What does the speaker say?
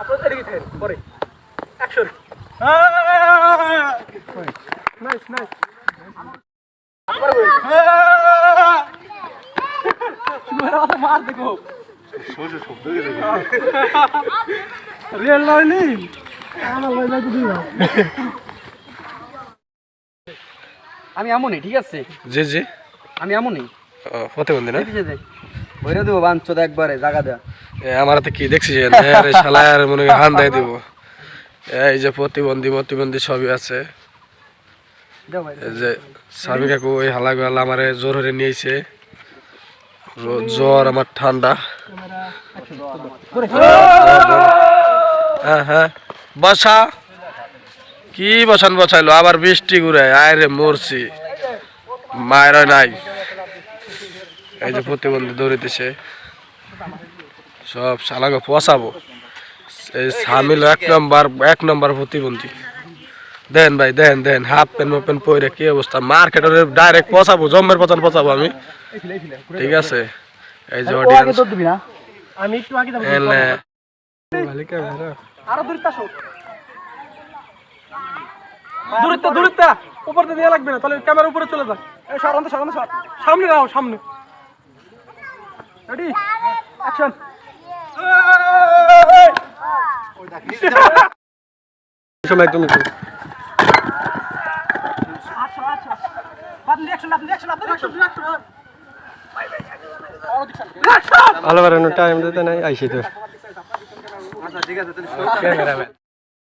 আপনারা এদিকে থাকেন পরে অ্যাকশন নাইস নাইস মার দেখো রিয়েল লাইনি আমার লাইন লাগবে দিবা আমি এমনই ঠিক আছে জি জি আমি এমনই প্রতিবন্ধী না বইরে দেবো বাঞ্চোদ একবারে জায়গা দেয়া আমার তো কি দেখছি শালার মনে হান দিয়ে দিব এই যে প্রতিবন্ধী সবই আছে এই যে স্বামী কাকু ওই হালা গাল আমারে জোর হরে নিয়েছে জ্বর আমার ঠান্ডা হ্যাঁ হ্যাঁ বসা কি বসাইলো আবার বৃষ্টি ঘুরে আয় রে মরছি মায়ের নাই এই যে প্রতিবন্ধী দৌড়িতেছে সব শালাকে পচাবো এই সামিল এক নম্বর প্রতিবন্ধী দেন ভাই দেন হাফ প্যান্ট পরে কি অবস্থা মার্কেটের ডাইরেক্ট পচাবো জম্মের পচাবো আমি ঠিক আছে এই যে অডিয়েন্স আমি একটু আগে যাব আরো দূরত্ব উপর দিয়ে লাগবে না তাহলে ক্যামেরা উপরে চলে যাক এই সরান সামনে রাও সামনে রেডি অ্যাকশন সময় একদম ভালো টাইম দিতে নাই আইসি তো আচ্ছা ঠিক আছে